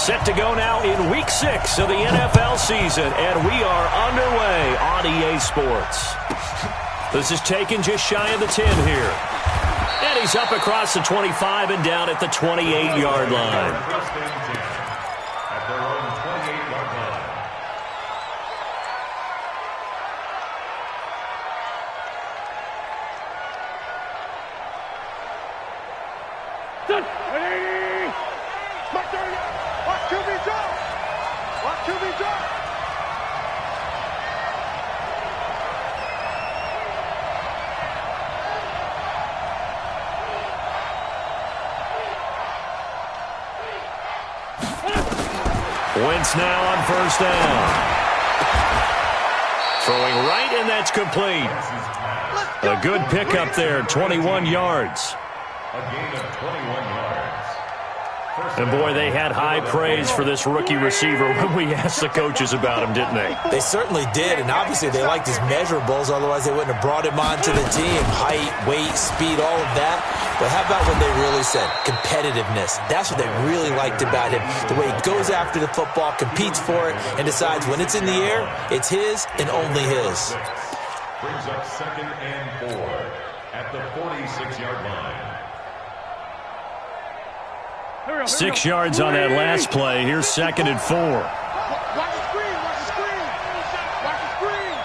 Set to go now in Week 6 of the NFL season, and we are underway on EA Sports. This is taken just shy of the 10 here. And he's up across the 25 and down at the 28-yard line. At their own 28-yard line. Watch QB drop. Watch QB drop. Wentz now on first down. Throwing right, and that's complete. A good pickup there, 21 yards. A gain of 21 yards. And, boy, they had high praise for this rookie receiver when we asked the coaches about him, didn't they? They certainly did, and obviously they liked his measurables, otherwise they wouldn't have brought him onto the team. Height, weight, speed, all of that. But how about what they really said? Competitiveness. That's what they really liked about him. The way he goes after the football, competes for it, and decides when it's in the air, it's his and only his. Brings up 2nd and 4 at the 46-yard line. 6 yards on that last play. Here's 2nd and 4. Watch the screen. Watch the screen. Watch the screen.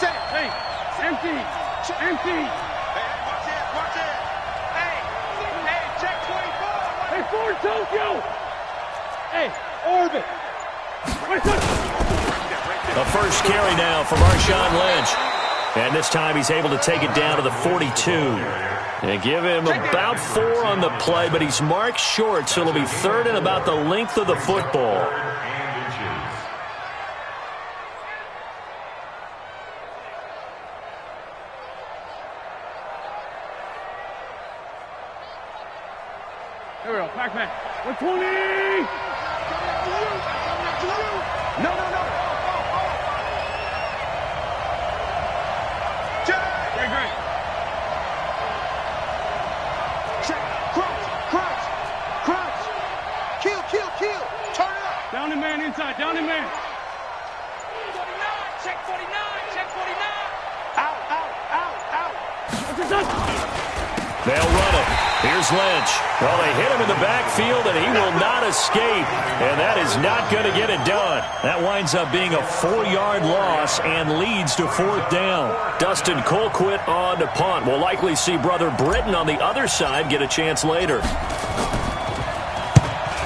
Set. Hey, empty. Empty. Hey, watch it. Watch it. Hey, check 24. Hey, Ford Tokyo. Hey, orbit. A first carry now for Marshawn Lynch. And this time he's able to take it down to the 42. And give him about 4 on the play, but he's marked short, so it'll be 3rd and about the length of the football. Here we go, Pac-Man. 120! No. Great. Crunch. Kill. Turn it up. Down and man inside, down and man. 49, check 49. Out. They'll run it. Here's Lynch. Well, they hit him in the backfield, and he will not escape. And that is not going to get it done. That winds up being a 4-yard loss and leads to 4th down. Dustin Colquitt on to punt. We'll likely see brother Britton on the other side get a chance later.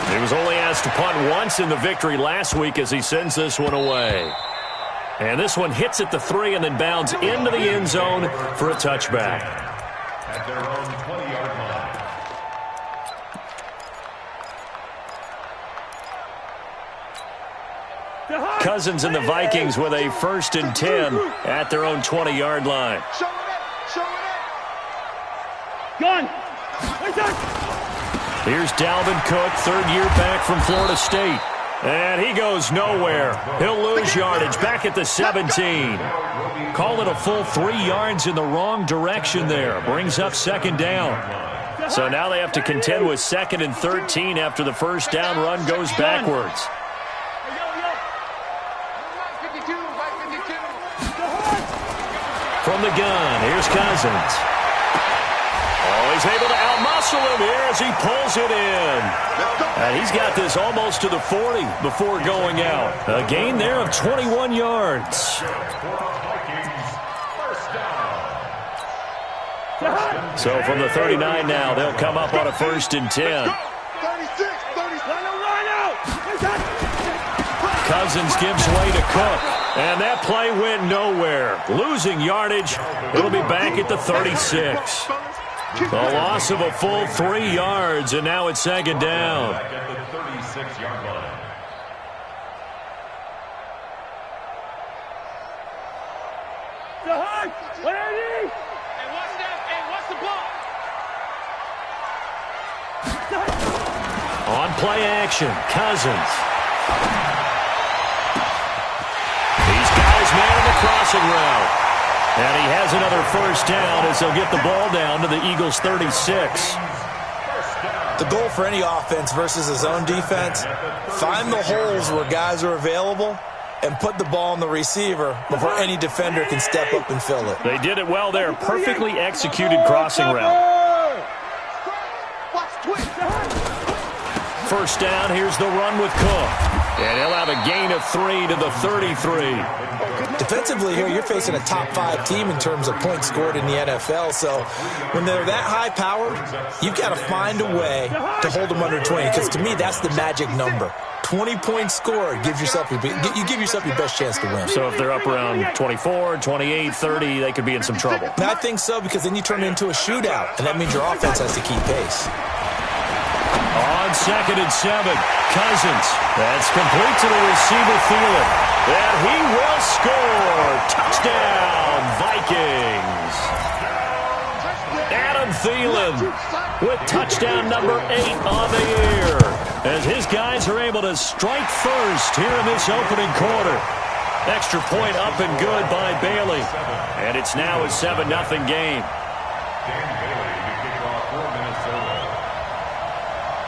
He was only asked to punt once in the victory last week as he sends this one away. And this one hits at the 3 and then bounds into the end zone for a touchback. At their own 20-yard line. Cousins and the Vikings with a 1st and 10 at their own 20-yard line. Show it. Gun. Here's Dalvin Cook, 3rd year back from Florida State. And he goes nowhere. He'll lose yardage back at the 17. Call it a full 3 yards in the wrong direction there. Brings up 2nd down. So now they have to contend with 2nd and 13 after the first down run goes backwards. From the gun, here's Cousins. Oh, he's able to outmuscle him here as he pulls it in. And he's got this almost to the 40 before going out. A gain there of 21 yards. So from the 39 now, they'll come up on a 1st and 10. Cousins gives way to Cook. And that play went nowhere. Losing yardage. It'll be back at the 36. A loss of a full 3 yards, and now it's 2nd down. Back at the 36-yard line. On play action, Cousins. He's got his man in the crossing route. And he has another 1st down as they'll get the ball down to the Eagles' 36. The goal for any offense versus a zone defense, find the holes where guys are available and put the ball on the receiver before any defender can step up and fill it. They did it well there. Perfectly executed crossing route. First down, here's the run with Cook. And he'll have a gain of 3 to the 33. Defensively here, you're facing a top 5 team in terms of points scored in the NFL. So when they're that high powered, you've got to find a way to hold them under 20. Because to me, that's the magic number. 20 points scored, you give yourself your best chance to win. So if they're up around 24, 28, 30, they could be in some trouble. I think so, because then you turn it into a shootout, and that means your offense has to keep pace. On 2nd and 7, Cousins. That's complete to the receiver, Thielen. And he will score. Touchdown, Vikings. Adam Thielen with touchdown number 8 on the year, as his guys are able to strike first here in this opening quarter. Extra point up and good by Bailey. And it's now a 7-0 game.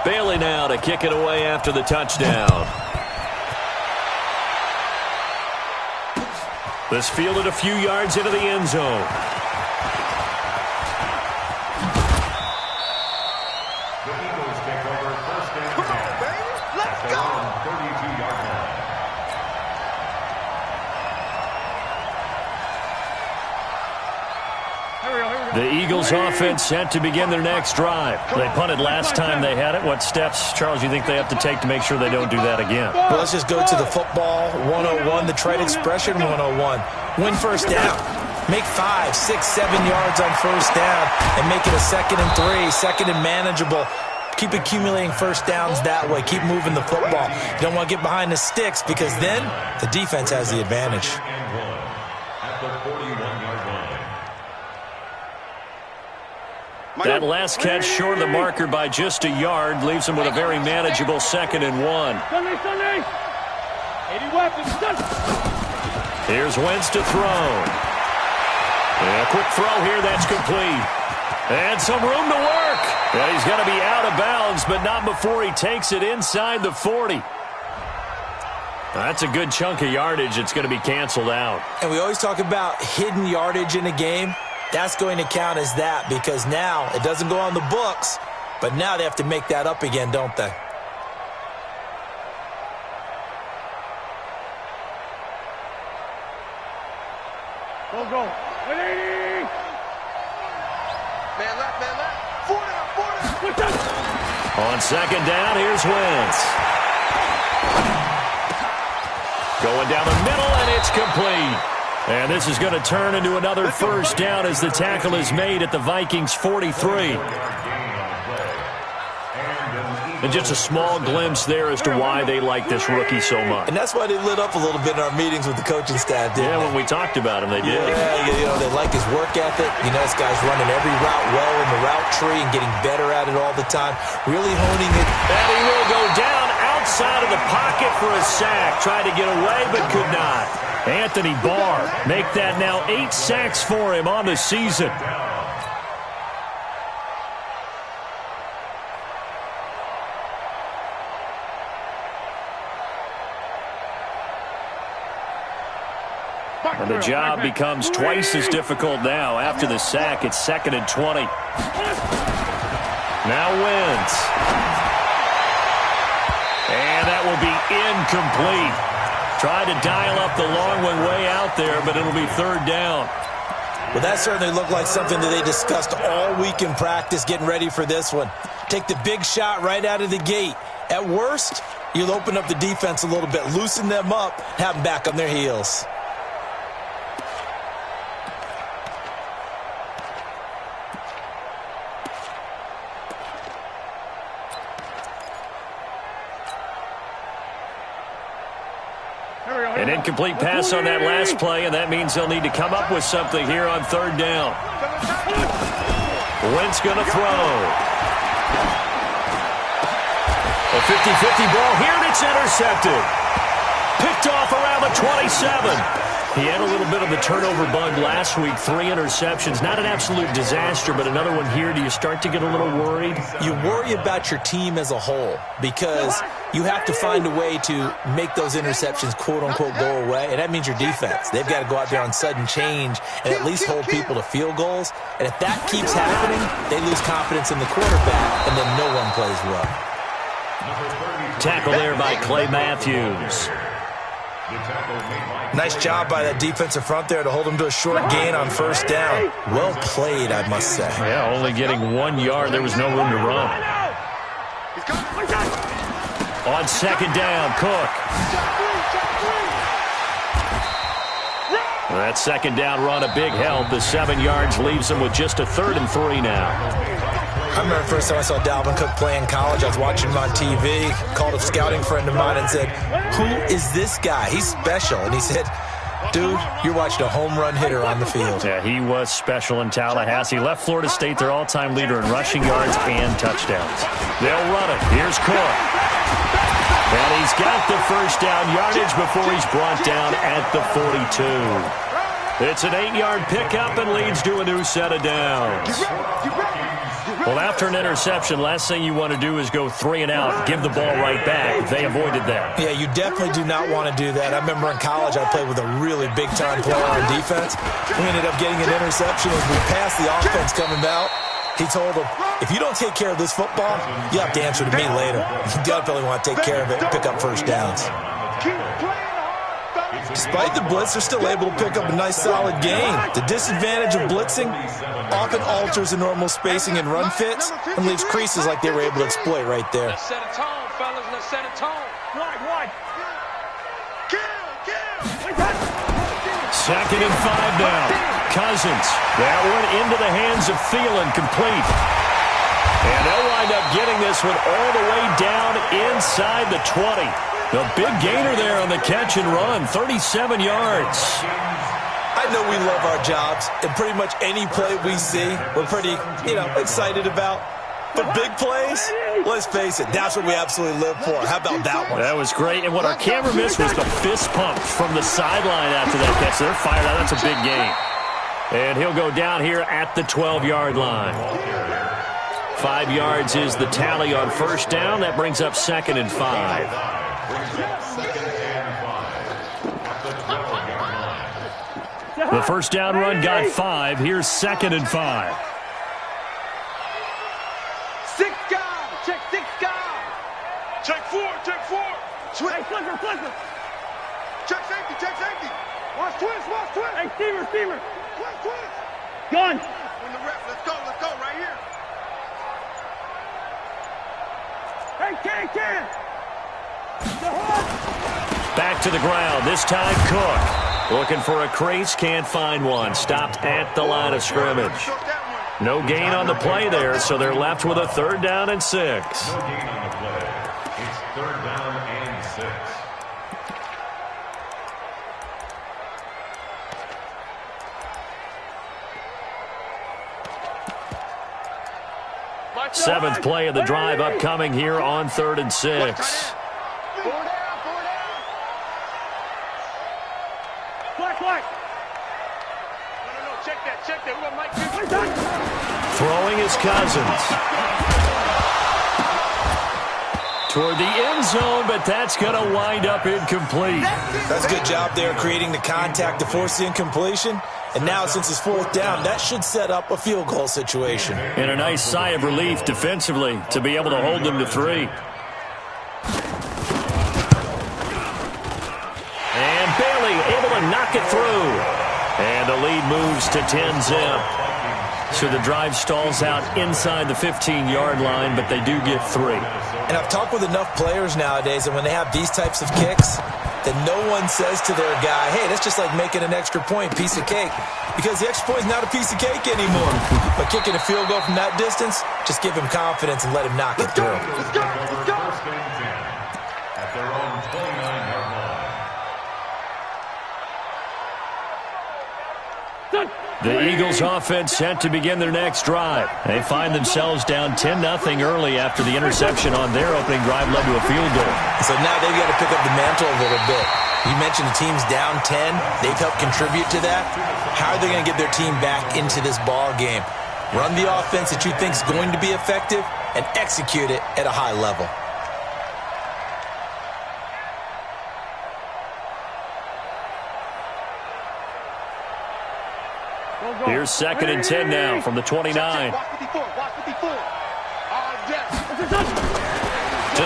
Bailey now to kick it away after the touchdown. This fielded a few yards into the end zone. The Eagles take over first and 10. Let's go! 32-yard line. The Eagles offense set to begin their next drive. They punted last time they had it. What steps, Charles, you think they have to take to make sure they don't do that again? Well, let's just go to the football 101, the trite expression 101. Win first down. Make 5, 6, 7 yards on first down and make it a 2nd and 3, 2nd and manageable. Keep accumulating first downs that way. Keep moving the football. You don't want to get behind the sticks, because then the defense has the advantage. At the 41-yard line. That last catch short of the marker by just a yard leaves him with a very manageable 2nd and 1. Here's Wentz to throw. And a quick throw here, that's complete. And some room to work. And he's going to be out of bounds, but not before he takes it inside the 40. That's a good chunk of yardage. It's going to be canceled out. And we always talk about hidden yardage in a game. That's going to count as that, because now it doesn't go on the books, but now they have to make that up again, don't they? Go. 180. Man left. 40. On 2nd down, here's Wentz. Going down the middle, and it's complete. And this is going to turn into another first down as the tackle is made at the Vikings 43. And just a small glimpse there as to why they like this rookie so much. And that's why they lit up a little bit in our meetings with the coaching staff, didn't they? When we talked about him, they did. Yeah, they like his work ethic. This guy's running every route well in the route tree and getting better at it all the time. Really honing it. And he will go down outside of the pocket for a sack. Tried to get away, but could not. Anthony Barr make that now 8 sacks for him on the season. And the job becomes twice as difficult now. After the sack, it's 2nd and 20. Now Wentz. And that will be incomplete. Tried to dial up the long one way out there, but it'll be 3rd down. Well, that certainly looked like something that they discussed all week in practice, getting ready for this one. Take the big shot right out of the gate. At worst, you'll open up the defense a little bit, loosen them up, have them back on their heels. An incomplete pass on that last play, and that means they'll need to come up with something here on 3rd down. Wentz going to throw. A 50-50 ball here, and it's intercepted. Picked off around the 27. He had a little bit of the turnover bug last week, 3 interceptions. Not an absolute disaster, but another one here. Do you start to get a little worried? You worry about your team as a whole because you have to find a way to make those interceptions, quote-unquote, go away, and that means your defense. They've got to go out there on sudden change and at least hold people to field goals. And if that keeps happening, they lose confidence in the quarterback, and then no one plays well. Tackle there by Clay Matthews. Nice job by that defensive front there to hold him to a short gain on first down. Well played, I must say. Yeah, only getting 1 yard. There was no room to run. On second down, Cook. That second down run, a big help. The 7 yards leaves him with just a 3rd and 3 now. I remember the first time I saw Dalvin Cook play in college. I was watching him on TV, called a scouting friend of mine and said, "Who is this guy? He's special." And he said, "Dude, you're watching a home run hitter on the field." Yeah, he was special in Tallahassee. Left Florida State their all-time leader in rushing yards and touchdowns. They'll run it. Here's Cook. And he's got the first down yardage before he's brought down at the 42. It's an 8-yard pickup and leads to a new set of downs. Well, after an interception, last thing you want to do is go 3 and out, give the ball right back. They avoided that. Yeah, you definitely do not want to do that. I remember in college I played with a really big-time player on defense. We ended up getting an interception as we passed the offense coming out. He told him, "If you don't take care of this football, you have to answer to me later." You definitely want to take care of it and pick up first downs. Despite the blitz, they're still able to pick up a nice solid gain. The disadvantage of blitzing often alters the normal spacing and run fits and leaves creases like they were able to exploit right there. Let's set a tone, fellas. Let's set a tone. One. Second and 5 now. Cousins. That one into the hands of Thielen, complete. And they'll wind up getting this one all the way down inside the 20. The big gainer there on the catch and run, 37 yards. I know we love our jobs, and pretty much any play we see, we're pretty, excited about. But big plays, let's face it, that's what we absolutely live for. How about that one? That was great, and what our camera missed was the fist pump from the sideline after that catch. They're fired out. That's a big gain. And he'll go down here at the 12-yard line. 5 yards is the tally on first down. That brings up 2nd and 5. The first down run got 5. Here's 2nd and 5. 6 guys. Check 6 guys. Check 4. Switch. Hey, flipper. Check safety. Watch twist. Hey, steamer. Twist. Gun. When the ref, let's go right here. Hey, can. Back to the ground. This time Cook. Looking for a crease, can't find one. Stopped at the line of scrimmage. No gain on the play there, so they're left with a 3rd down and 6. No gain on the play. It's 3rd down and 6. Seventh play of the drive upcoming here on 3rd and 6. Check that. We got Mike. Throwing is Cousins. Toward the end zone, but that's going to wind up incomplete. That's a good job there creating the contact to force the incompletion. And now, since it's 4th down, that should set up a field goal situation. And a nice sigh of relief defensively to be able to hold them to 3. And Bailey able to knock it through. And the lead moves to 10-zip. So the drive stalls out inside the 15-yard line, but they do get 3. And I've talked with enough players nowadays, and when they have these types of kicks, that no one says to their guy, "Hey, that's just like making an extra point, piece of cake." Because the extra point is not a piece of cake anymore. But kicking a field goal from that distance, just give him confidence and let him knock it through. Let's go. First and 10 at their own 29-yard line. The Eagles offense set to begin their next drive. They find themselves down 10-0 early after the interception on their opening drive led to a field goal. So now they've got to pick up the mantle a little bit. You mentioned the team's down 10. They've helped contribute to that. How are they going to get their team back into this ball game? Run the offense that you think is going to be effective and execute it at a high level. Here's 2nd and 10 now from the 29. To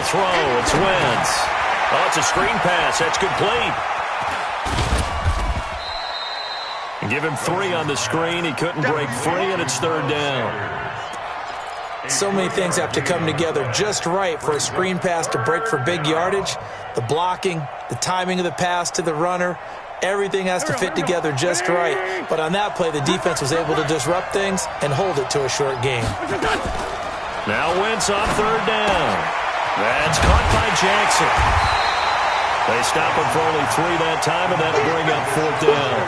throw, it's Wentz. Oh, it's a screen pass. That's complete. Give him 3 on the screen. He couldn't break free, and it's 3rd down. So many things have to come together just right for a screen pass to break for big yardage. The blocking, the timing of the pass to the runner, everything has to fit together just right. But on that play, the defense was able to disrupt things and hold it to a short game. Now Wentz on 3rd down. That's caught by Jackson. They stop him for only 3 that time, and that'll bring up 4th down.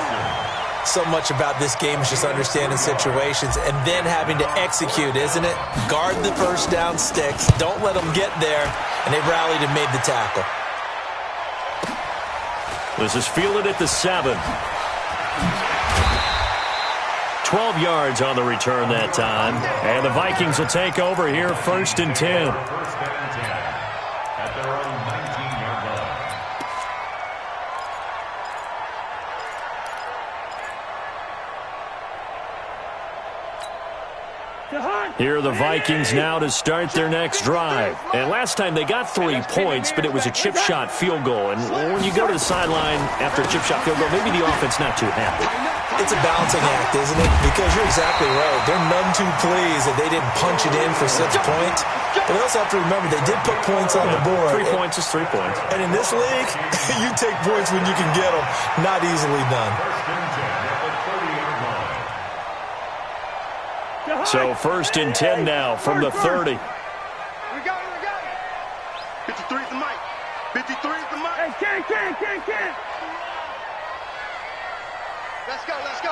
So much about this game is just understanding situations and then having to execute, isn't it? Guard the first down sticks. Don't let them get there. And they rallied and made the tackle. This is fielded at the 7. 12 yards on the return that time. And the Vikings will take over here, 1st and 10. At their own 19-yard line. Here are the Vikings now to start their next drive. And last time they got 3 points, but it was a chip shot field goal. And when you go to the sideline after a chip shot field goal, maybe the offense not too happy. It's a balancing act, isn't it? Because you're exactly right. They're none too pleased that they didn't punch it in for 6 points. But they also have to remember they did put points on the board. 3 points is 3 points. And in this league, you take points when you can get them. Not easily done. So 1st and 10 now from the 30. We got it. 53 is the mic. 53 is the mic. Hey, Ken. Let's go.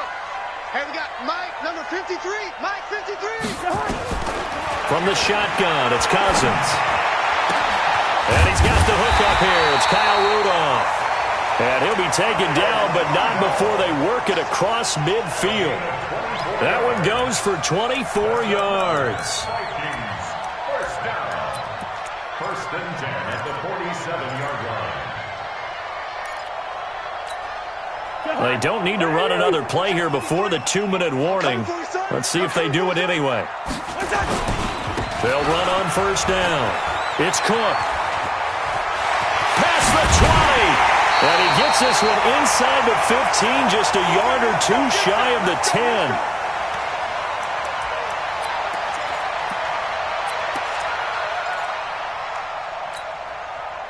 Hey, we got Mike, number 53. Mike, 53. From the shotgun, it's Cousins. And he's got the hook up here. It's Kyle Rudolph. And he'll be taken down, but not before they work it across midfield. That one goes for 24 yards. First down. 1st and 10 at the 47-yard line. They don't need to run another play here before the 2-minute warning. Let's see if they do it anyway. They'll run on 1st down. It's Cook. Past the 20. And he gets this one inside the 15, just a yard or 2 shy of the 10.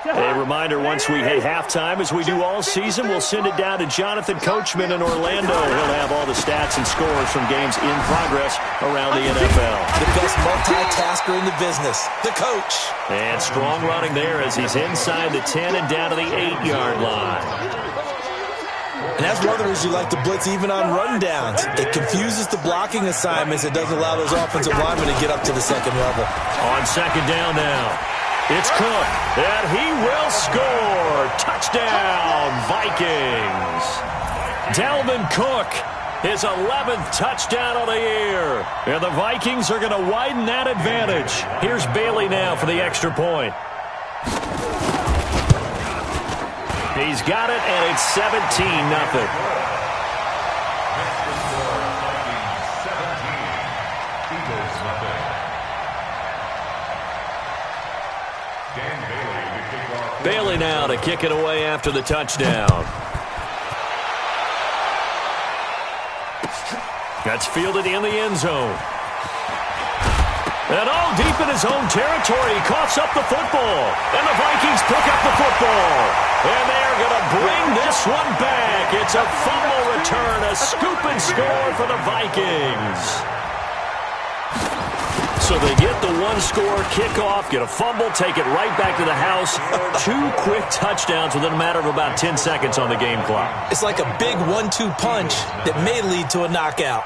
A reminder, once we hit halftime, as we do all season, we'll send it down to Jonathan Coachman in Orlando. He'll have all the stats and scores from games in progress around the NFL. The best multitasker in the business, the coach. And strong running there as he's inside the 10 and down to the 8-yard line. And that's one of the reasons you like to blitz even on rundowns. It confuses the blocking assignments. It doesn't allow those offensive linemen to get up to the 2nd level. On 2nd down now. It's Cook, and he will score. Touchdown, Vikings. Dalvin Cook, his 11th touchdown of the year. And the Vikings are going to widen that advantage. Here's Bailey now for the extra point. He's got it, and it's 17-0. Bailey now to kick it away after the touchdown. That's fielded in the end zone. And all deep in his own territory, he coughs up the football. And the Vikings pick up the football. And they're going to bring this one back. It's a fumble return, a scoop and score for the Vikings. So they get the 1-score kickoff, get a fumble, take it right back to the house. 2 quick touchdowns within a matter of about 10 seconds on the game clock. It's like a big 1-2 punch that may lead to a knockout.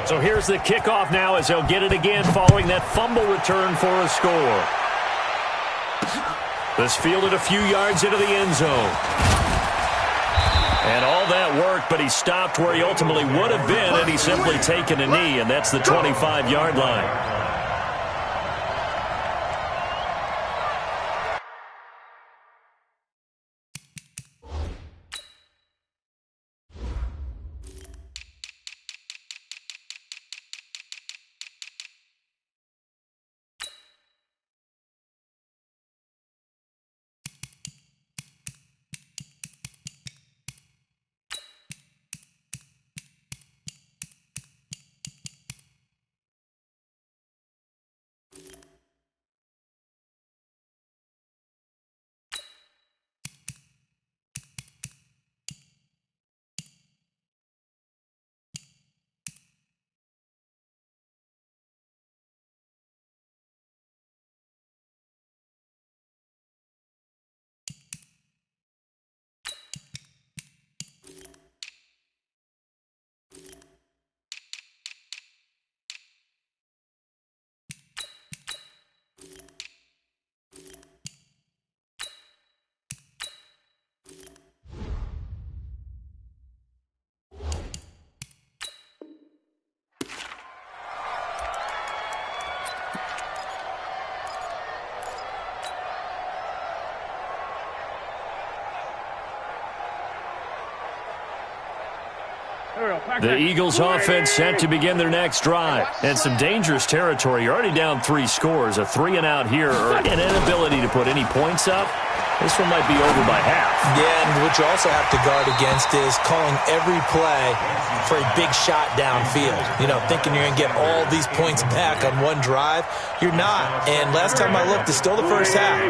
So here's the kickoff now as they'll get it again following that fumble return for a score. This fielded a few yards into the end zone. And all that worked, but he stopped where he ultimately would have been, and he's simply taken a knee, and that's the 25-yard line. The Eagles offense set to begin their next drive. And some dangerous territory. You're already down 3 scores. A 3-and-out here or an inability to put any points up. This one might be over by half. Yeah, and what you also have to guard against is calling every play for a big shot downfield. You know, thinking you're going to get all these points back on one drive. You're not. And last time I looked, it's still the first half.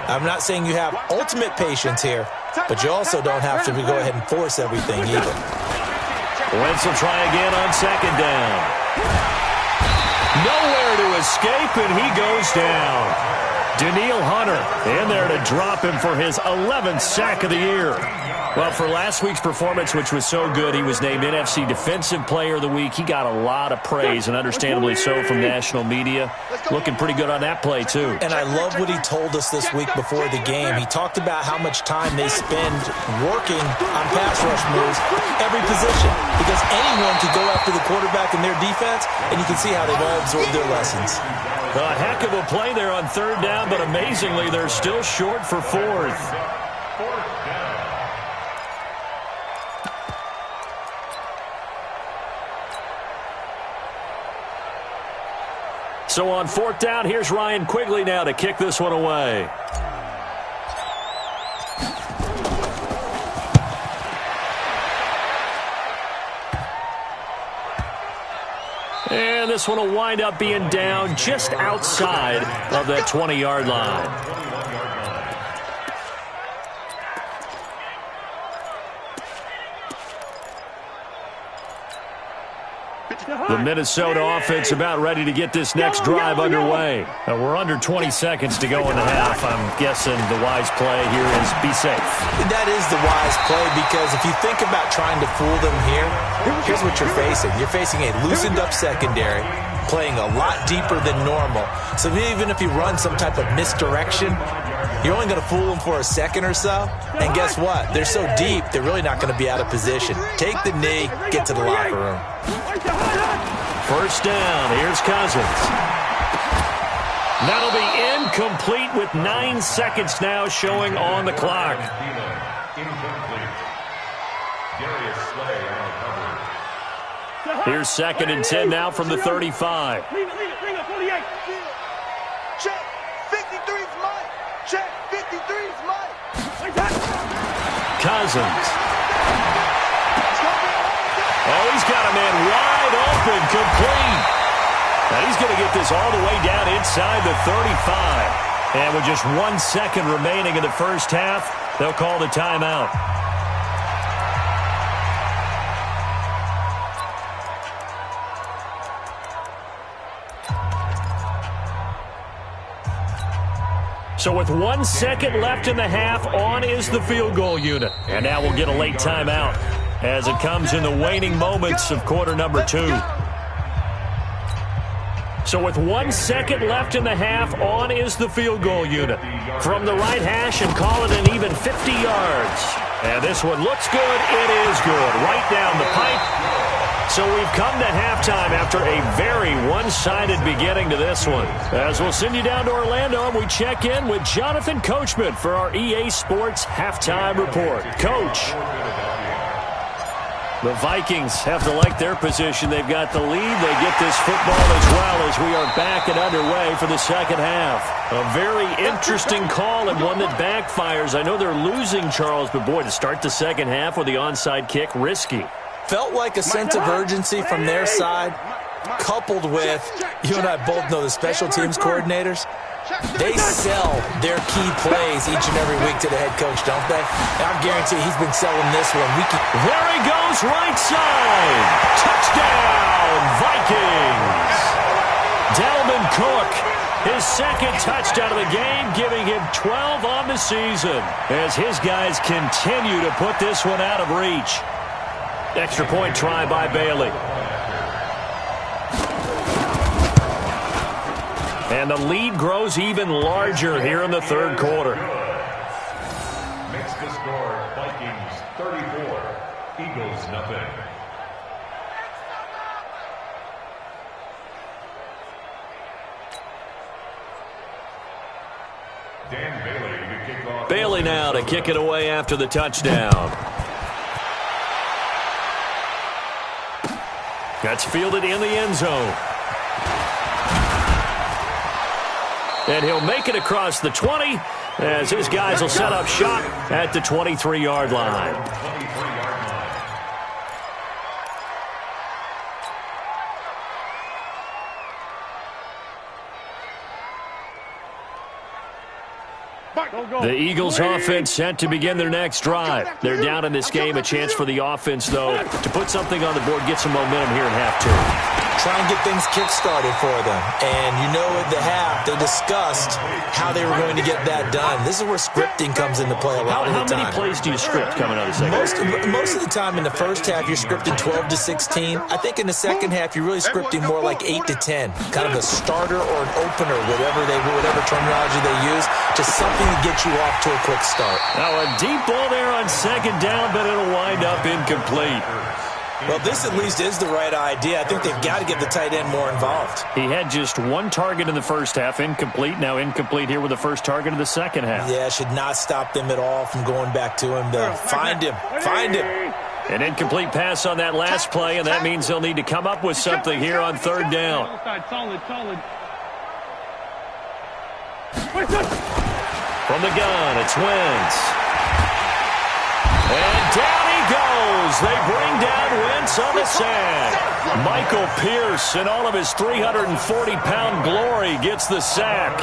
I'm not saying you have ultimate patience here, but you also don't have to go ahead and force everything either. Wentz will try again on second down. Nowhere to escape, and he goes down. Danielle Hunter in there to drop him for his 11th sack of the year. Well, for last week's performance, which was so good, he was named NFC Defensive Player of the Week. He got a lot of praise, and understandably so, from national media. Looking pretty good on that play, too. And I love what he told us this week before the game. He talked about how much time they spend working on pass rush moves, every position, because anyone could go after the quarterback in their defense, and you can see how they've all absorbed their lessons. A heck of a play there on third down, but amazingly, they're still short for fourth. So on fourth down, here's Ryan Quigley now to kick this one away. And this one will wind up being down just outside of that 20-yard line. The Minnesota offense about ready to get this next drive underway. We're under 20 seconds to go in the half. I'm guessing the wise play here is be safe. That is the wise play, because if you think about trying to fool them here, here's what you're facing. You're facing a loosened up secondary, playing a lot deeper than normal. So even if you run some type of misdirection, you're only going to fool them for a second or so. And guess what? They're so deep, they're really not going to be out of position. Take the knee, get to the locker room. First down, here's Cousins. That'll be incomplete with 9 seconds now showing on the clock. Here's second and 10 now from the 35. Check, 53's Mike. Check, 53's Mike. Cousins. Oh, he's got a man wide open, complete. Now he's going to get this all the way down inside the 35. And with just 1 second remaining in the first half, they'll call the timeout. So with 1 second left in the half, on is the field goal unit. And now we'll get a late timeout as it comes in the waning moments of quarter number 2. So with 1 second left in the half, on is the field goal unit. From the right hash and call it an even 50 yards. And this one looks good. It is good. Right down the pipe. So we've come to halftime after a very one-sided beginning to this one. As we'll send you down to Orlando, and we check in with Jonathan Coachman for our EA Sports Halftime Report. Coach. The Vikings have to like their position. They've got the lead. They get this football as well as we are back and underway for the second half. A very interesting call and one that backfires. I know they're losing, Charles, but boy, to start the second half with the onside kick, risky. Felt like a sense of urgency from their side, coupled with, you and I both know the special teams coordinators, they sell their key plays each and every week to the head coach, don't they? And I guarantee he's been selling this one. There he goes, right side. Touchdown, Vikings. Dalvin Cook, his second touchdown of the game, giving him 12 on the season as his guys continue to put this one out of reach. Extra point try by Bailey. And the lead grows even larger here in the third quarter. Makes the score Vikings 34, Eagles nothing. Dan Bailey to kick off. Bailey now to kick it away after the touchdown. That's fielded in the end zone. And he'll make it across the 20 as his guys will set up shop at the 23-yard line. The Eagles offense set to begin their next drive. They're down in this game. A chance for the offense, though, to put something on the board, get some momentum here in half two. Try and get things kick-started for them. And you know at the half, they discussed how they were going to get that done. This is where scripting comes into play a lot of the time. How many plays do you script coming out of the second? Most of the time in the first half, you're scripting 12 to 16. I think in the second half, you're really scripting more like 8 to 10. Kind of a starter or an opener, whatever terminology they use. Just something to get you off to a quick start. Now a deep ball there on second down, but it'll wind up incomplete. Well, this at least is the right idea. I think they've got to get the tight end more involved. He had just one target in the first half, incomplete. Now incomplete here with the first target of the second half. Yeah, should not stop them at all from going back to him. Find him. An incomplete pass on that last play, and that means they'll need to come up with something here on third down. Solid. From the gun, it's Wentz. And down he goes. They bring down Wentz on the sack. Michael Pierce, in all of his 340-pound glory, gets the sack.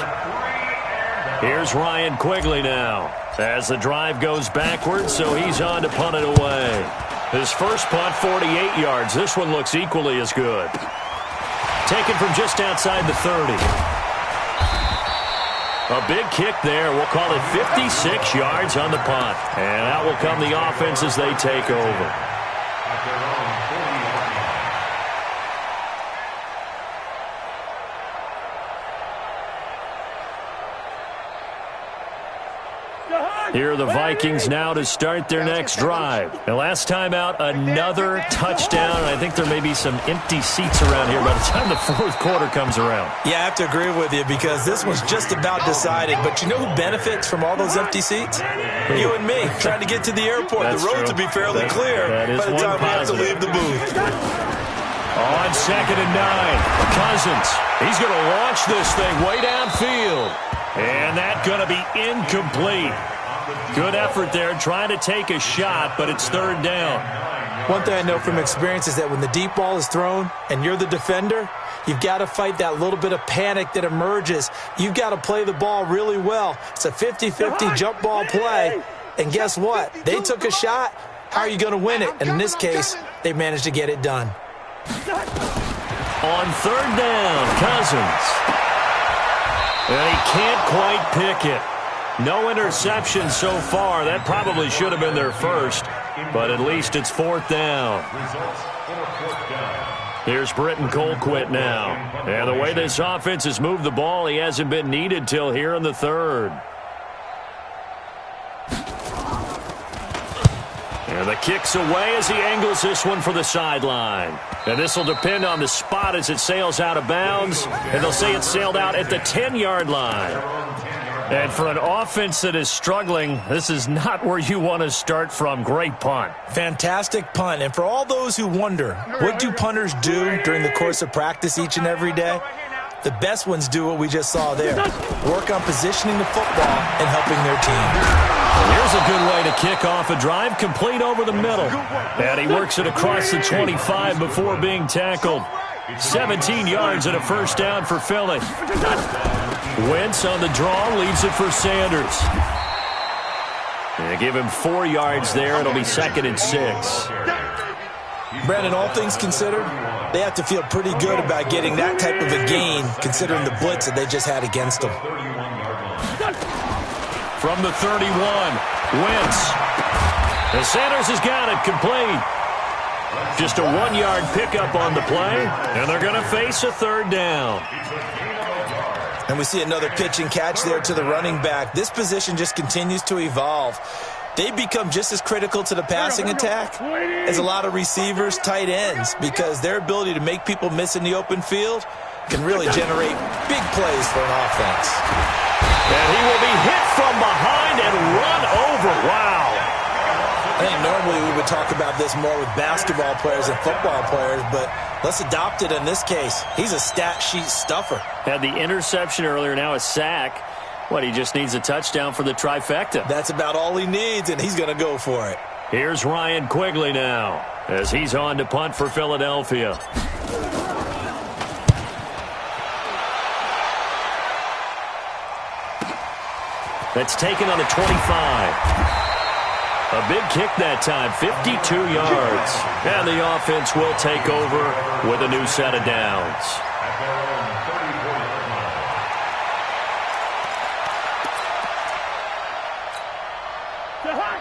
Here's Ryan Quigley now as the drive goes backwards, so he's on to punt it away. His first punt, 48 yards. This one looks equally as good. Taken from just outside the 30. A big kick there. We'll call it 56 yards on the punt. And out will come the offense as they take over. Here are the Vikings now to start their next drive. And last time out, another touchdown. I think there may be some empty seats around here by the time the fourth quarter comes around. Yeah, I have to agree with you because this was just about decided. But you know who benefits from all those empty seats? You and me, trying to get to the airport. The roads will be fairly clear by the time we have to leave the booth. On 2nd and 9, Cousins. He's going to launch this thing way downfield. And that's going to be incomplete. Good effort there, trying to take a shot, but it's third down. One thing I know from experience is that when the deep ball is thrown and you're the defender, you've got to fight that little bit of panic that emerges. You've got to play the ball really well. It's a 50-50 jump ball play. And guess what? They took a shot. How are you going to win it? And in this case, they managed to get it done. On third down, Cousins. And he can't quite pick it. No interception so far. That probably should have been their first, but at least it's fourth down. Results for fourth down. Here's Britton Colquitt now. And the way this offense has moved the ball, he hasn't been needed till here in the third. And the kick's away as he angles this one for the sideline. And this will depend on the spot as it sails out of bounds. And they'll say it sailed out at the 10-yard line. And for an offense that is struggling, this is not where you want to start from. Great punt. Fantastic punt. And for all those who wonder, what do punters do during the course of practice each and every day? The best ones do what we just saw there. Work on positioning the football and helping their team. Here's a good way to kick off a drive, complete over the middle. And he works it across the 25 before being tackled. 17 yards and a first down for Philly. Wentz on the draw, leaves it for Sanders. And give him 4 yards there. It'll be 2nd and 6. Brandon, all things considered, they have to feel pretty good about getting that type of a gain, considering the blitz that they just had against them. From the 31, Wentz. And Sanders has got it complete. Just a 1-yard pickup on the play, and they're going to face a 3rd down. And we see another pitch and catch there to the running back. This position just continues to evolve. They become just as critical to the passing attack as a lot of receivers, tight ends, because their ability to make people miss in the open field can really generate big plays for an offense. And he will be hit from behind and run over. Wow. I think normally we would talk about this more with basketball players and football players, but let's adopt it in this case. He's a stat sheet stuffer. Had the interception earlier, now a sack. What, he just needs a touchdown for the trifecta. That's about all he needs, and he's going to go for it. Here's Ryan Quigley now as he's on to punt for Philadelphia. That's taken on the 25. A big kick that time, 52 yards. And the offense will take over with a new set of downs.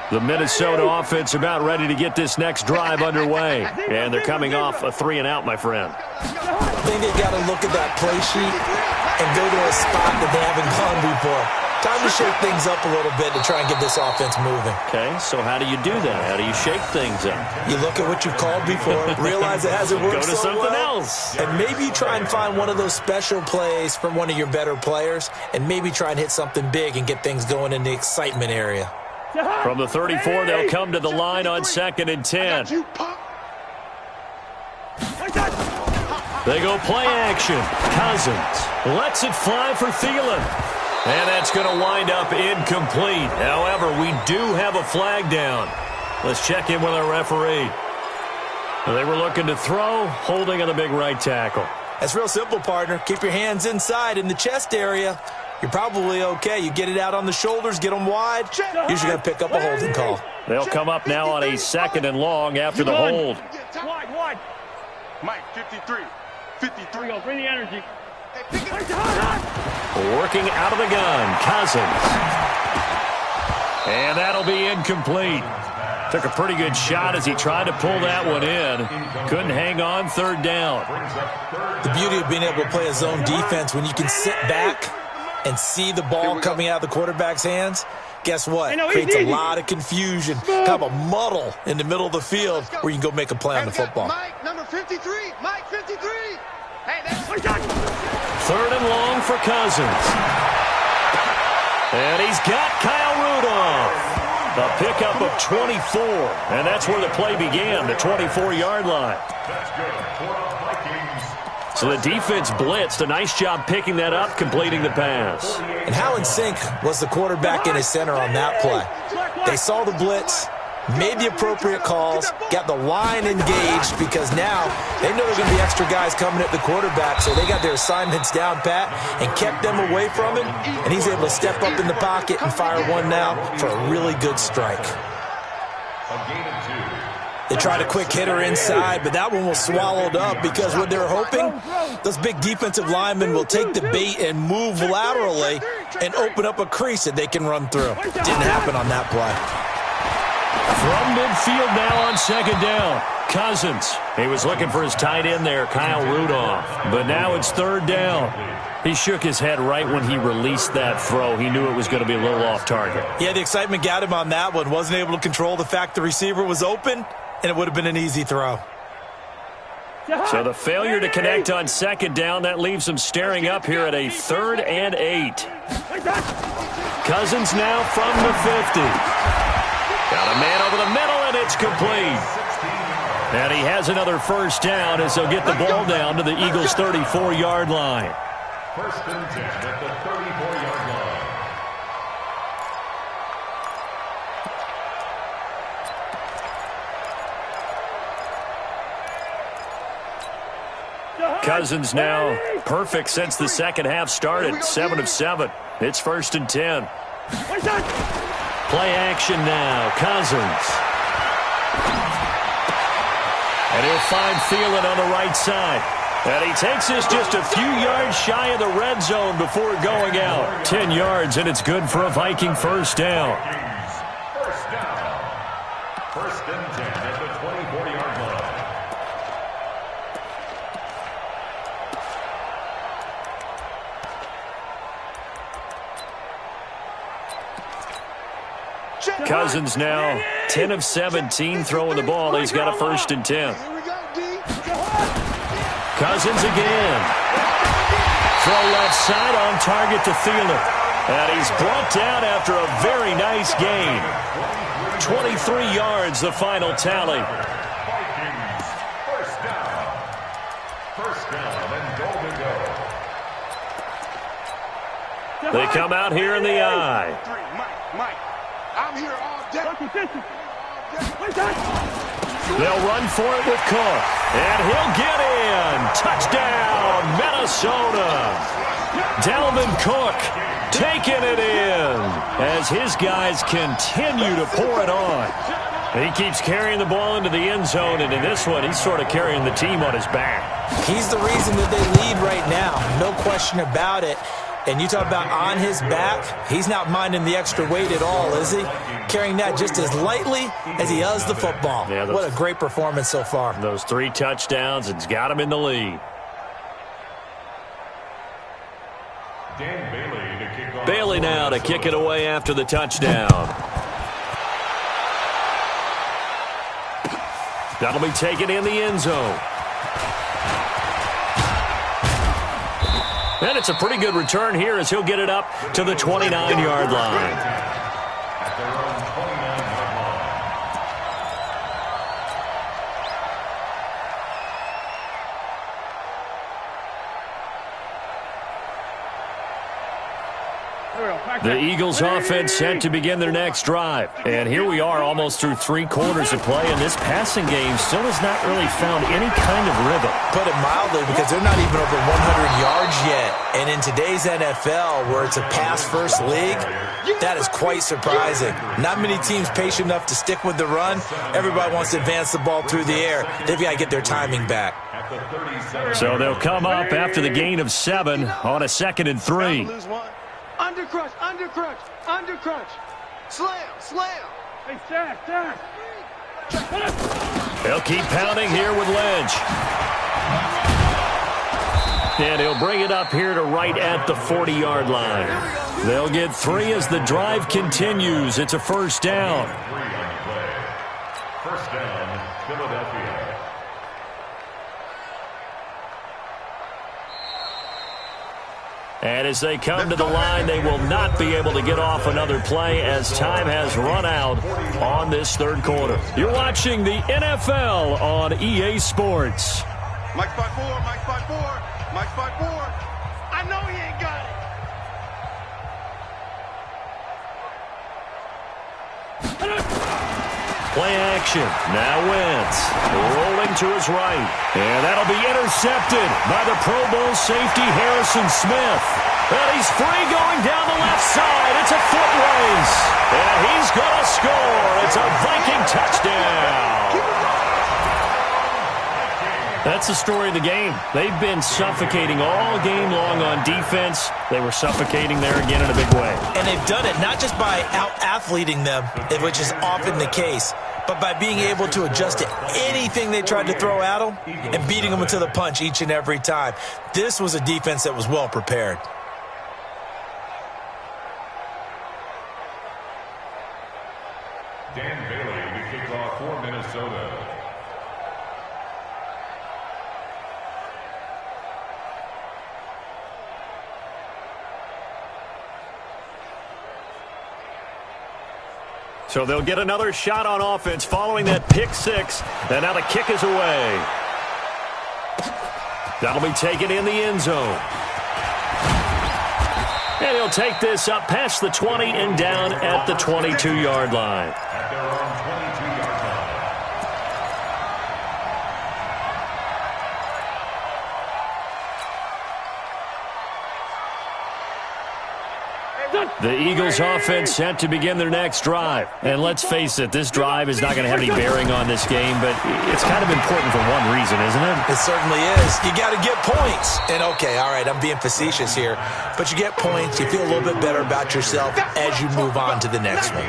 The Minnesota offense about ready to get this next drive underway. And they're coming off a 3-and-out, my friend. I think they got to look at that play sheet and go to a spot that they haven't gone before. Time to shake things up a little bit to try and get this offense moving. Okay, so how do you do that? How do you shake things up? You look at what you've called before, realize it hasn't worked so well. Go to something else. And maybe you try and find one of those special plays from one of your better players, and maybe try and hit something big and get things going in the excitement area. From the 34, they'll come to the line on 2nd and 10. They go play action. Cousins lets it fly for Thielen. And that's going to wind up incomplete. However, we do have a flag down. Let's check in with our referee. They were looking to throw, holding on the big right tackle. That's real simple, partner. Keep your hands inside in the chest area. You're probably okay. You get it out on the shoulders, get them wide. Usually going to pick up a holding call. They'll come up now on a 2nd and long after the hold. Wide. Mike, 53. 53. Go, bring the energy. Working out of the gun, Cousins. And that'll be incomplete. Took a pretty good shot as he tried to pull that one in. Couldn't hang on, 3rd down. The beauty of being able to play a zone defense when you can sit back and see the ball coming out of the quarterback's hands, guess what? Creates a lot of confusion, kind of a muddle in the middle of the field where you can go make a play on the football. Mike, number 53. Mike, 53. Hey, that's 3rd and long for Cousins. And he's got Kyle Rudolph. A pickup of 24. And that's where the play began, the 24-yard line. So the defense blitzed. A nice job picking that up, completing the pass. And how in sync was the quarterback and his center on that play? They saw the blitz, made the appropriate calls, got the line engaged because now they know there's going to be extra guys coming at the quarterback, so they got their assignments down pat and kept them away from him, and he's able to step up in the pocket and fire one now for a really good strike. They tried a quick hitter inside, but that one was swallowed up because what they're hoping, those big defensive linemen will take the bait and move laterally and open up a crease that they can run through. Didn't happen on that play. From midfield now on second down. Cousins. He was looking for his tight end there, Kyle Rudolph. But now it's third down. He shook his head right when he released that throw. He knew it was going to be a little off target. Yeah, the excitement got him on that one. Wasn't able to control the fact the receiver was open, and it would have been an easy throw. So the failure to connect on second down, that leaves him staring up here at a 3rd and 8. Cousins now from the 50. Got a man over the middle, and it's complete. And he has another first down as they'll get the ball down to the Eagles' 34-yard line. First and 10 at the 34-yard line. Cousins now perfect since the second half started. 7 of 7. It's first and 10. Play action now. Cousins. And he'll find Thielen on the right side. And he takes this just a few yards shy of the red zone before going out. 10 yards, and it's good for a Viking first down. First down. First and 10 at the 24-yard line. Cousins now 10 of 17 throwing the ball. He's got a first and 10. Cousins again. Throw left side on target to Thielen. And he's brought down after a very nice gain. 23 yards, the final tally. Vikings, first down. First down and goal to go. They come out here in the eye. Mike, I'm here all day. They'll run for it with Cook. And he'll get in. Touchdown, Minnesota. Dalvin Cook taking it in as his guys continue to pour it on. He keeps carrying the ball into the end zone, and in this one, he's sort of carrying the team on his back. He's the reason that they lead right now. No question about it. And you talk about on his back, he's not minding the extra weight at all, is he? Carrying that just as lightly as he does the football. Yeah, what a great performance so far. Those 3 touchdowns, it's got him in the lead. Dan Bailey to kick off. Bailey now to kick it away after the touchdown. That'll be taken in the end zone. And it's a pretty good return here as he'll get it up to the 29-yard line. At their own 29-yard line. The Eagles offense set to begin their next drive. And here we are almost through 3 quarters of play, and this passing game still has not really found any kind of rhythm. Put it mildly, because they're not even over 100 yards yet. And in today's NFL, where it's a pass-first league, that is quite surprising. Not many teams patient enough to stick with the run. Everybody wants to advance the ball through the air. They've got to get their timing back. So they'll come up after the gain of 7 on a 2nd and 3. Undercrunch, undercrunch, undercrunch. Slam, slam. Hey, Jack. He'll keep pounding here with Lynch. And he'll bring it up here to right at the 40-yard line. They'll get 3 as the drive continues. It's a first down. 3 on the play. First down, Philadelphia. And as they come to the line, they will not be able to get off another play as time has run out on this 3rd quarter. You're watching the NFL on EA Sports. Mike 5-4, Mike 5-4, Mike 5-4. I know he ain't got it. Play action. Now Wentz rolling to his right. And that'll be intercepted by the Pro Bowl safety Harrison Smith. And he's free going down the left side. It's a foot race. And he's going to score. It's a Viking touchdown. That's the story of the game. They've been suffocating all game long on defense. They were suffocating there again in a big way. And they've done it not just by out-athleting them, which is often the case, but by being able to adjust to anything they tried to throw at them and beating them to the punch each and every time. This was a defense that was well prepared. Dan Bailey to kick off for Minnesota. So they'll get another shot on offense following that pick six. And now the kick is away. That'll be taken in the end zone. And he'll take this up past the 20 and down at the 22-yard line. At their own 22-yard line. The Eagles offense set to begin their next drive. And let's face it, this drive is not going to have any bearing on this game, but it's kind of important for one reason, isn't it? It certainly is. You got to get points. And okay, all right, I'm being facetious here, but you get points, you feel a little bit better about yourself as you move on to the next one.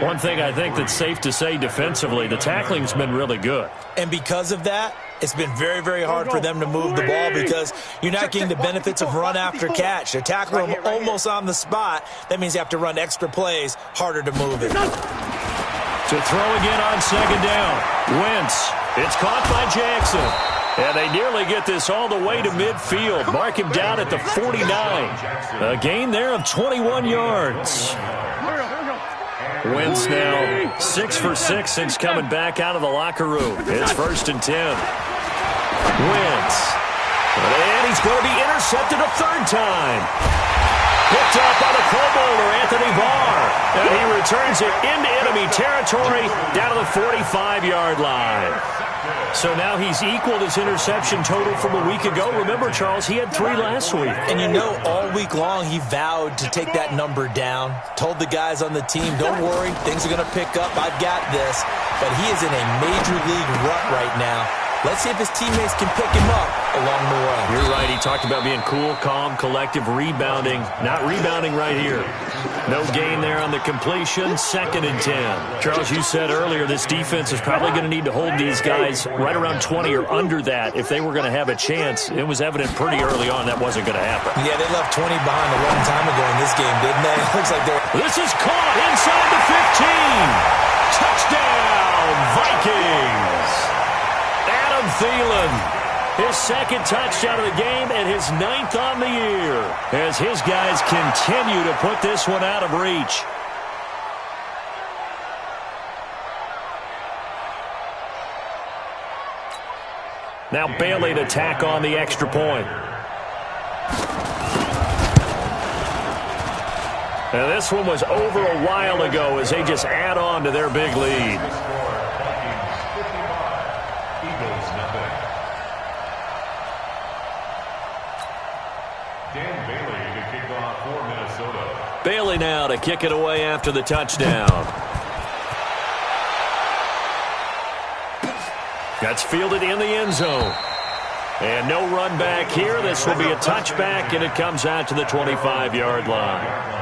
One thing I think that's safe to say defensively, the tackling's been really good. And because of that, it's been very, very hard for them to move the ball because you're not getting the benefits of run after catch. They're tackling them almost on the spot. That means you have to run extra plays, harder to move it. To throw again on second down. Wentz. It's caught by Jackson. And they nearly get this all the way to midfield. Mark him down at the 49. A gain there of 21 yards. Wentz now 6 for 6 since coming back out of the locker room. It's 1st and 10. Wentz. And he's going to be intercepted a third time. Picked up by the Pro Bowler, Anthony Barr. And he returns it into enemy territory down to the 45-yard line. So now he's equaled his interception total from a week ago. Remember, Charles, he had 3 last week. And you know, all week long he vowed to take that number down. Told the guys on the team, don't worry, things are going to pick up. I've got this. But he is in a major league rut right now. Let's see if his teammates can pick him up along the way. You're right. He talked about being cool, calm, collective, rebounding. Not rebounding right here. No gain there on the completion. 2nd and 10. Charles, you said earlier this defense is probably going to need to hold these guys right around 20 or under that if they were going to have a chance. It was evident pretty early on that wasn't going to happen. Yeah, they left 20 behind a long time ago in this game, didn't they? It looks like they're... This is caught inside the 15. Touchdown, Vikings. Adam Thielen, his 2nd touchdown of the game and his 9th on the year as his guys continue to put this one out of reach. Now Bailey to tack on the extra point. And this one was over a while ago as they just add on to their big lead. Bailey now to kick it away after the touchdown. That's fielded in the end zone. And no run back here. This will be a touchback, and it comes out to the 25-yard line.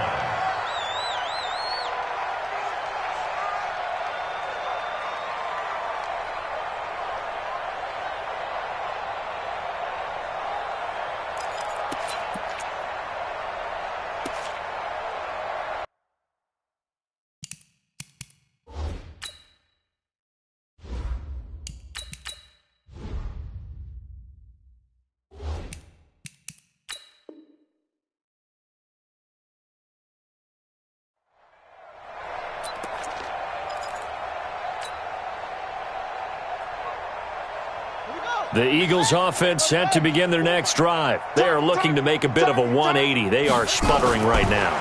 The Eagles offense set to begin their next drive. They are looking to make a bit of a 180. They are sputtering right now.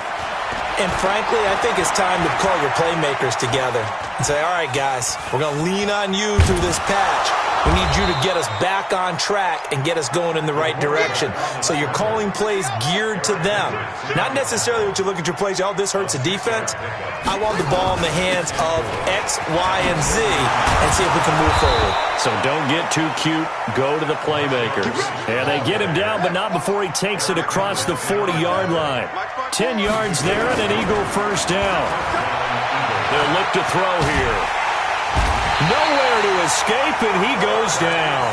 And frankly, I think it's time to call your playmakers together and say, all right, guys, we're going to lean on you through this patch. We need you to get us back on track and get us going in the right direction. So you're calling plays geared to them. Not necessarily what you look at your plays, oh, this hurts the defense. I want the ball in the hands of X, Y, and Z and see if we can move forward. So don't get too cute. Go to the playmakers. And they get him down, but not before he takes it across the 40-yard line. 10 yards there and an Eagle first down. They'll look to throw here. Nowhere to escape, and he goes down.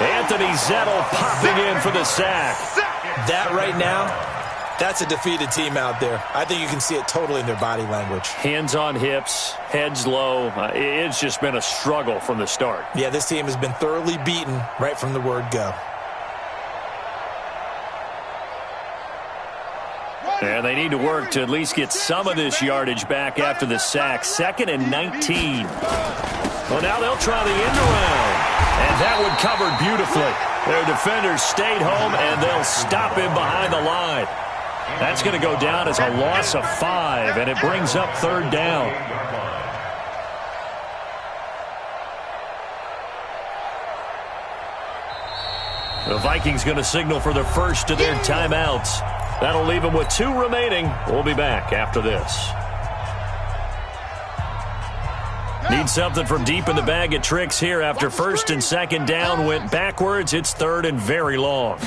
Anthony Zettel popping in for the sack. That right now, that's a defeated team out there. I think you can see it totally in their body language. Hands on hips, heads low. It's just been a struggle from the start. Yeah, this team has been thoroughly beaten right from the word go. And they need to work to at least get some of this yardage back after the sack. 2nd and 19. Well, now they'll try the end around. And that one covered beautifully. Their defenders stayed home, and they'll stop him behind the line. That's going to go down as a loss of 5, and it brings up 3rd down. The Vikings going to signal for the first of their timeouts. That'll leave them with 2 remaining. We'll be back after this. Need something from deep in the bag of tricks here after 1st and 2nd down went backwards. It's 3rd and very long.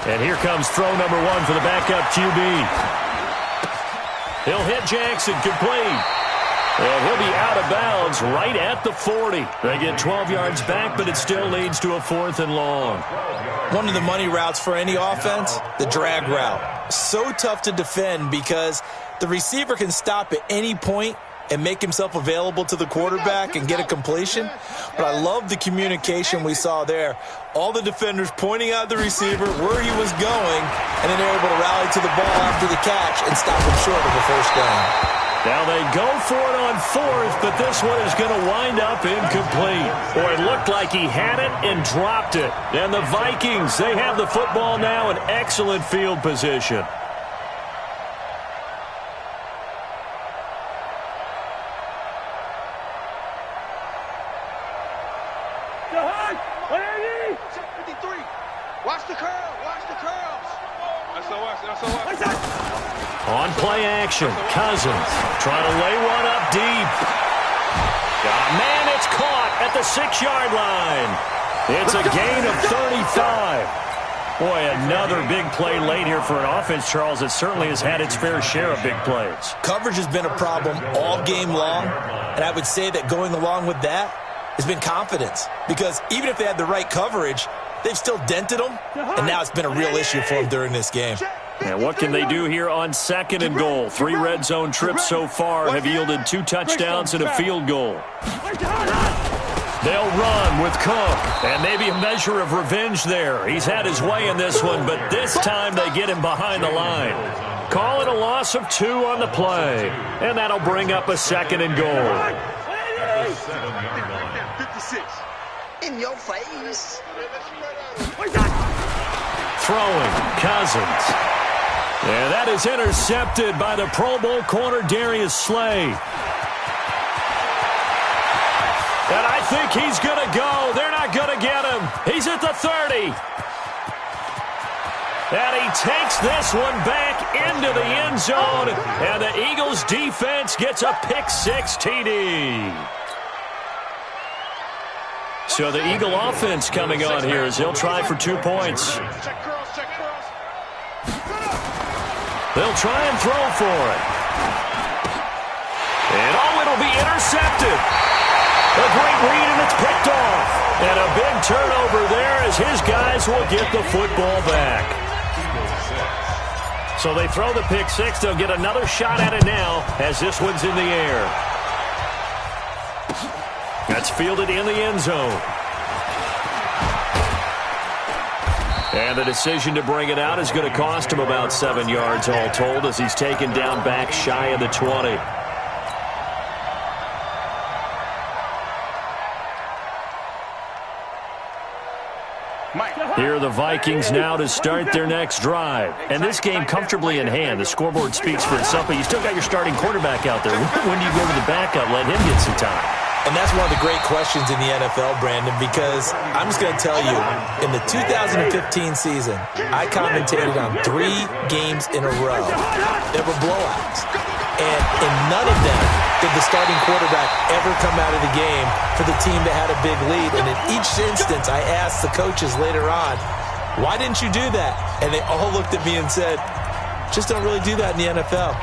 And here comes throw number 1 for the backup QB. He'll hit Jackson complete. And he'll be out of bounds right at the 40. They get 12 yards back, but it still leads to a 4th and long. One of the money routes for any offense, the drag route. So tough to defend because the receiver can stop at any point and make himself available to the quarterback and get a completion. But I love the communication we saw there. All the defenders pointing out the receiver, where he was going, and then they're able to rally to the ball after the catch and stop him short of the 1st down. Now they go for it on 4th, but this one is going to wind up incomplete. Boy, it looked like he had it and dropped it. And the Vikings, they have the football now in excellent field position. Watch the curl. Watch the curls. On play action, Cousins trying to lay one up deep. Man, it's caught at the 6-yard line. It's a gain of 35. Boy, another big play late here for an offense, Charles, that certainly has had its fair share of big plays. Coverage has been a problem all game long, and I would say that going along with that has been confidence. Because even if they had the right coverage, they've still dented them, and now it's been a real issue for them during this game. And what can they do here on 2nd and goal? 3 red zone trips so far have yielded 2 touchdowns and a field goal. They'll run with Cook, and maybe a measure of revenge there. He's had his way in this one, but this time they get him behind the line. Call it a loss of 2 on the play, and that'll bring up a 2nd and goal. 56. In your face. Throwing, Cousins. And that is intercepted by the Pro Bowl corner Darius Slay. And I think he's going to go. They're not going to get him. He's at the 30. And he takes this one back into the end zone. And the Eagles defense gets a pick-6 TD. So the Eagle offense coming on here as they'll try for 2 points. They'll try and throw for it. And it'll be intercepted. A great read, and it's picked off. And a big turnover there as his guys will get the football back. So they throw the pick-6. They'll get another shot at it now as this one's in the air. That's fielded in the end zone. And the decision to bring it out is going to cost him about 7 yards all told as he's taken down back shy of the 20. Here are the Vikings now to start their next drive. And this game comfortably in hand. The scoreboard speaks for itself, but you still got your starting quarterback out there. When do you go to the backup, let him get some time? And that's one of the great questions in the NFL, Brandon, because I'm just going to tell you, in the 2015 season, I commentated on 3 games in a row. There were blowouts. And in none of them did the starting quarterback ever come out of the game for the team that had a big lead. And in each instance, I asked the coaches later on, why didn't you do that? And they all looked at me and said, just don't really do that in the NFL.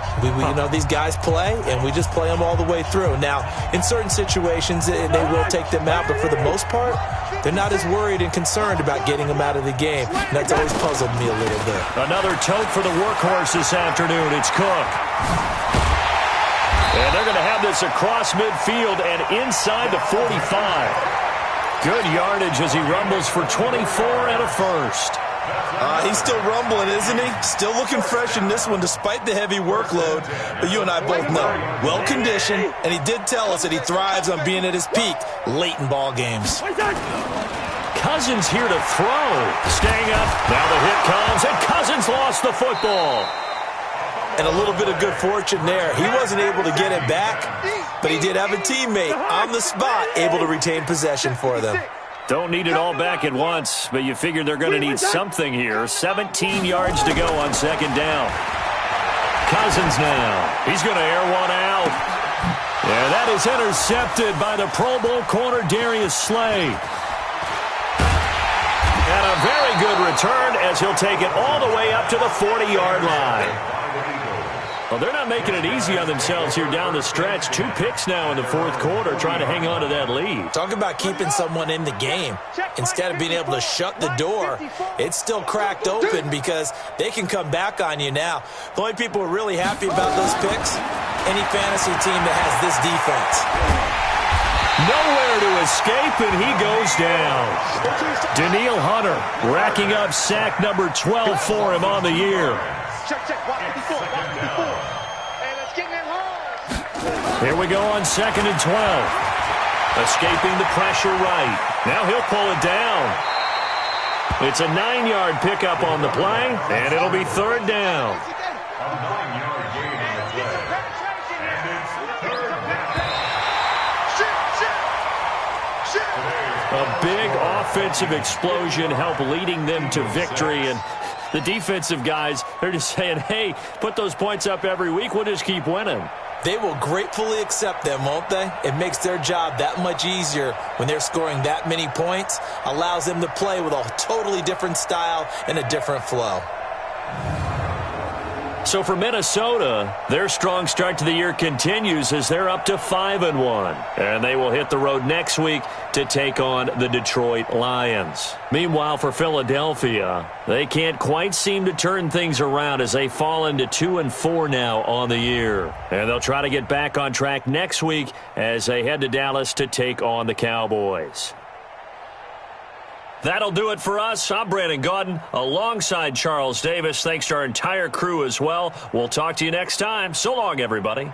These guys play, and we just play them all the way through. Now, in certain situations, they will take them out, but for the most part, they're not as worried and concerned about getting them out of the game. And that's always puzzled me a little bit. Another tote for the workhorse this afternoon. It's Cook. And they're going to have this across midfield and inside the 45. Good yardage as he rumbles for 24 and a first. He's still rumbling, isn't he? Still looking fresh in this one despite the heavy workload. But you and I both know, well-conditioned, and he did tell us that he thrives on being at his peak late in ball games. Cousins here to throw. Staying up. Now the hit comes, and Cousins lost the football. And a little bit of good fortune there. He wasn't able to get it back, but he did have a teammate on the spot able to retain possession for them. Don't need it all back at once, but you figure they're going to need something here. 17 yards to go on second down. Cousins now. He's going to air one out. Yeah, that is intercepted by the Pro Bowl corner Darius Slay. And a very good return as he'll take it all the way up to the 40-yard line. Well, they're not making it easy on themselves here down the stretch. 2 picks now in the fourth quarter trying to hang on to that lead. Talk about keeping someone in the game. Instead of being able to shut the door, it's still cracked open because they can come back on you now. The only people who are really happy about those picks, any fantasy team that has this defense. Nowhere to escape, and he goes down. Danielle Hunter racking up sack number 12 for him on the year. Check, watch before. Hey, let's get that home. Here we go on 2nd and 12. Escaping the pressure right. Now he'll pull it down. It's a 9-yard pickup on the play, and it'll be 3rd down. A 9-yard gain on the play. And it's 3rd down. A big offensive explosion helped leading them to victory, and the defensive guys, they're just saying, hey, put those points up every week. We'll just keep winning. They will gratefully accept them, won't they? It makes their job that much easier when they're scoring that many points. Allows them to play with a totally different style and a different flow. So for Minnesota, their strong start to the year continues as they're up to 5-1. And they will hit the road next week to take on the Detroit Lions. Meanwhile, for Philadelphia, they can't quite seem to turn things around as they fall into 2-4 now on the year. And they'll try to get back on track next week as they head to Dallas to take on the Cowboys. That'll do it for us. I'm Brandon Gaudin alongside Charles Davis. Thanks to our entire crew as well. We'll talk to you next time. So long, everybody.